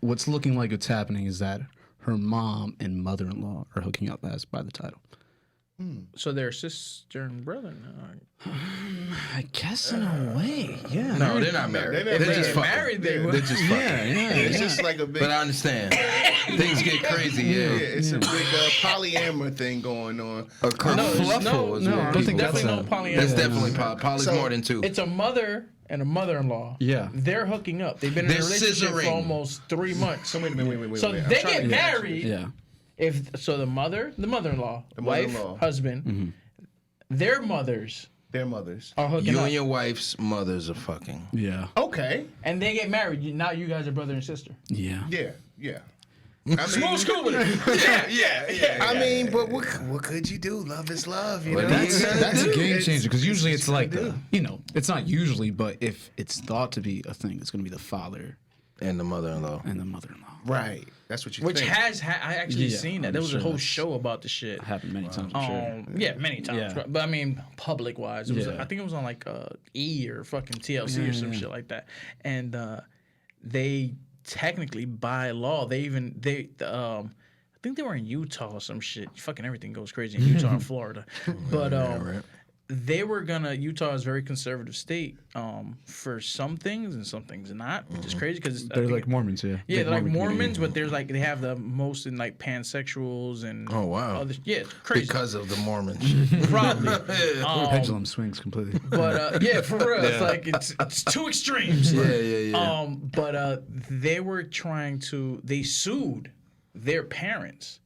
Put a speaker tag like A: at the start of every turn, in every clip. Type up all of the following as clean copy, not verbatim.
A: what's looking like it's happening is that her mom and mother-in-law are hooking up as by the title.
B: So they're sister and brother now.
A: I guess in a way, yeah.
C: No, they're not married.
D: They're
C: just fucking.
B: married. They're
C: just fucking.
D: It's just like a big.
C: But I understand. Things get crazy,
D: Yeah, it's a big polyamory thing going on.
C: A kerfluffle is what
A: I don't think
C: people-
A: that's
B: no polyamorous.
C: That's definitely poly's
D: So,
C: more than two.
B: It's a mother and a mother-in-law.
A: Yeah.
B: They're hooking up. They've been in a
C: They're
B: relationship
C: scissoring.
B: for almost 3 months.
D: So wait.
B: So
D: I'm
B: they
D: trying
B: get
D: to
B: married.
A: Yeah.
B: The mother-in-law, wife,
D: mother-in-law.
B: husband, their mothers
D: Their mothers.
B: are hooking
C: You
B: up,
C: and your wife's mothers are fucking.
A: Yeah.
D: Okay.
B: and they get married. Now you guys are brother and sister.
A: Yeah.
D: Yeah. I mean,
B: school with it.
C: Yeah.
D: I mean, but what could you do? Love is love, you
C: What
D: know.
C: do you gotta
A: That's
C: do?
A: a game changer because usually it's like
D: do.
A: it's not usually, but if it's thought to be a thing, it's going to be the father
C: And the mother-in-law.
A: and the mother-in-law.
D: Right. That's what you
B: Which
D: think.
B: I actually
A: Yeah,
B: seen that.
A: I'm
B: There was a
A: sure
B: whole
A: that's-
B: show about the shit.
A: Happened many times, I'm sure.
B: Yeah, many times.
A: Yeah.
B: But I mean, public wise, it was.
A: Yeah.
B: I think it was on like E or fucking TLC or some shit like that. And they technically, by law, I think they were in Utah or some shit. Fucking everything goes crazy in Utah and Florida. But
C: right.
B: they were gonna. Utah is a very conservative state for some things and some things not, which is crazy because
A: They're like Mormons, yeah.
B: yeah,
A: Big
B: they're like
A: Mormon
B: Mormons,
A: community.
B: but there's like they have the most in like pansexuals and
C: Oh, wow.
B: yeah, it's crazy.
C: Because of the Mormon shit.
B: Probably.
A: Pendulum swings completely.
B: But yeah, for real, it's like it's two extremes.
C: Yeah.
B: But they were they sued their parents.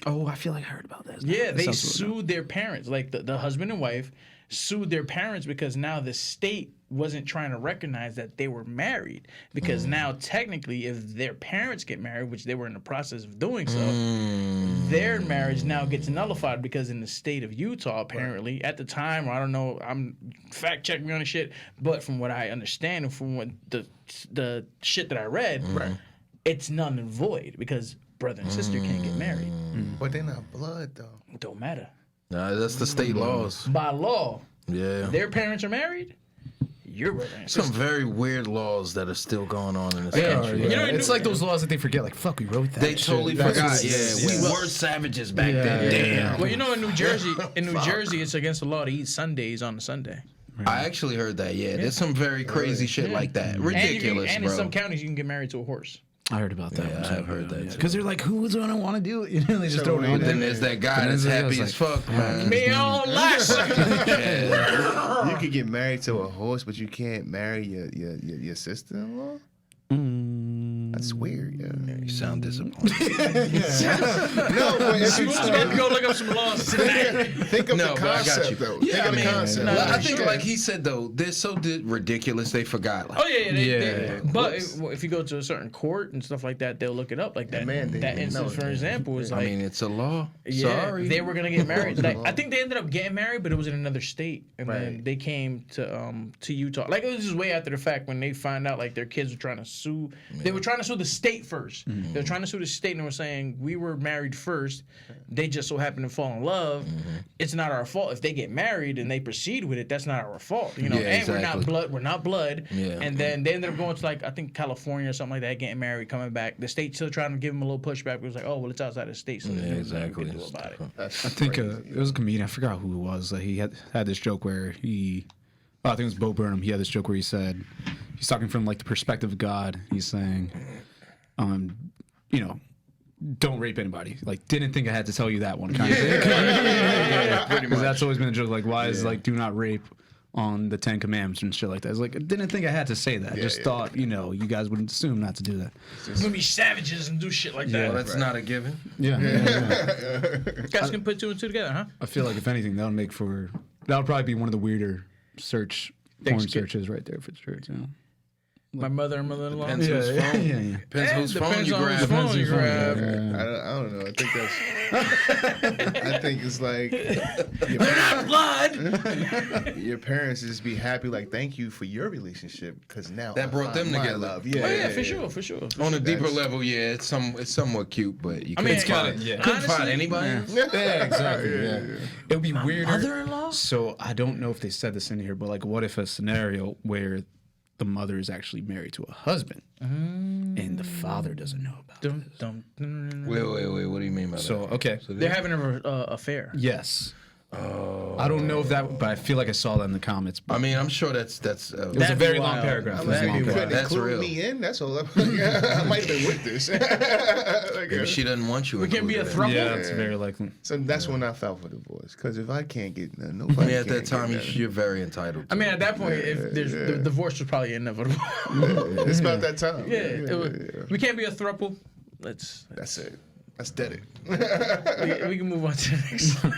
A: Oh, I feel like I heard about that.
B: Yeah,
A: That
B: they
A: sounds familiar.
B: sued their parents. Like the husband and wife sued their parents because now the state wasn't trying to recognize that they were married. Because now technically, if their parents get married, which they were in the process of doing so, their marriage now gets nullified because in the state of Utah, apparently, at the time, or I don't know, fact check me on the shit, but from what I understand and from what the shit that I read, it's null and void because brother and sister can't get married.
D: But they're not blood, though.
B: It don't matter.
C: Nah, that's the state laws.
B: By law,
C: Yeah.
B: their parents are married, you're brother and
C: Some
B: sister.
C: very weird laws that are still going on in this
A: Yeah,
C: country.
A: yeah.
B: You know,
A: It's like those laws that they forget. Like, fuck, we wrote that.
C: They
A: shit.
C: totally
A: That's
C: forgot.
A: what it
C: Yeah,
A: is.
C: we were savages back then.
A: Yeah.
C: Damn.
B: Well, you know, in New Jersey, it's against the law to eat Sundays on a Sunday.
C: I actually heard that. Yeah, there's some very crazy shit like that. Ridiculous,
B: and
C: bro.
B: in some counties, you can get married to a horse.
A: I heard about that.
C: Yeah, I've heard that too.
A: Because they're like, who's gonna want to do it? You know, they just
D: So
A: throw it on
C: But then
A: there.
C: there's that guy that's
A: then
C: happy
A: it's
C: as
A: like,
C: fuck, man.
B: Me on last.
D: You could get married to a horse, but you can't marry your sister-in-law? That's weird, yeah.
C: You sound disappointed.
D: No, but if you
B: Maybe go look up some laws today.
D: think of
C: No,
D: the
C: but I got
D: concept,
C: you.
D: though.
C: Yeah,
D: Think of the concept.
C: I think, like he said though, they're so ridiculous they forgot. Like,
B: Oh yeah,
A: Yeah.
B: but if you go to a certain court and stuff like that, they'll look it up. Like that.
D: mandate,
B: That
D: no,
B: instance, for
D: yeah.
B: example, is
C: I
B: like
C: mean, it's a law.
B: yeah,
C: Sorry.
B: they were gonna get married. Like, I think they ended up getting married, but it was in another state, and then
D: Right.
B: they came to Utah. Like it was just way after the fact when they find out like their kids were trying to sue. They were trying to sue the state first. They were trying to sue the state and they were saying we were married first. They just so happened to fall in love. It's not our fault if they get married and they proceed with it. That's not our fault, you know.
C: Yeah,
B: and we're
C: exactly.
B: not blood. We're not blood.
C: Yeah.
B: And then they ended up going to like I think California or something like that, getting married, coming back. The state still trying to give them a little pushback. It was like, oh well, it's outside the state, so
C: Yeah,
B: there's nothing we
C: exactly.
B: can do about it.
D: That's
A: I think
D: crazy.
A: it was a comedian. I forgot who it was. He had this joke where I think it was Bo Burnham. He had this joke where he said he's talking from like the perspective of God. He's saying, don't rape anybody. Like, didn't think I had to tell you that one kind of thing.
D: pretty
A: Because that's always been a joke. Like, why is like do not rape on the 10 Commandments and shit like that? It's like, I didn't think I had to say that. Just thought, you guys wouldn't assume not to do that.
B: We're gonna be savages and do shit like
C: Well,
B: that.
C: that's not a given.
A: Yeah.
B: Guys can put two and two together, huh?
A: I feel like if anything, that'll probably be one of the weirder porn
B: Kid.
A: searches right there for church.
B: My mother and mother-in-law.
C: Depends whose phone.
A: yeah.
C: Depends whose phone
B: Depends
C: you
B: on
C: grab.
B: whose phone you grab.
D: I don't know. I think that's. I think it's like your parents just be happy, like, thank you for your relationship, because now
C: That
D: I
C: brought
D: find
C: them
D: my
C: together.
D: Love.
B: Oh yeah, for sure.
C: On a deeper level, yeah, it's somewhat cute, but you
B: I mean,
C: couldn't
B: honestly,
C: find anybody.
A: Yeah, exactly. Yeah. It would be weirder.
B: mother-in-law?
A: So I don't know if they said this in here, but like, what if a scenario where the mother is actually married to a husband, and the father doesn't know about it.
C: Wait. What do you mean by
A: So
C: that?
A: okay,
B: They're having an affair.
A: yes. I don't know if that, but I feel like I saw that in the comments.
C: I mean, I'm sure that's.
A: It was a
B: That'd be
A: very long
B: wild.
A: paragraph.
D: I'm
A: It was a
D: happy
A: long
D: you
A: paragraph.
D: couldn't
C: That's
D: include
C: real.
D: me in. That's all. I might have been with this.
C: Maybe she doesn't want you.
B: We can be a
C: included in
B: throuple.
C: it.
A: Yeah, it's very likely.
D: So that's when I filed for divorce. Because if I can't get nobody.
C: I mean, at
D: can
C: that time,
D: get nothing.
C: you're very entitled.
B: I mean, at that point, if there's the divorce was probably inevitable.
D: It's about that time.
B: We can't be a throuple. Let's.
D: That's it. That's dead it.
B: We can move on to the next one.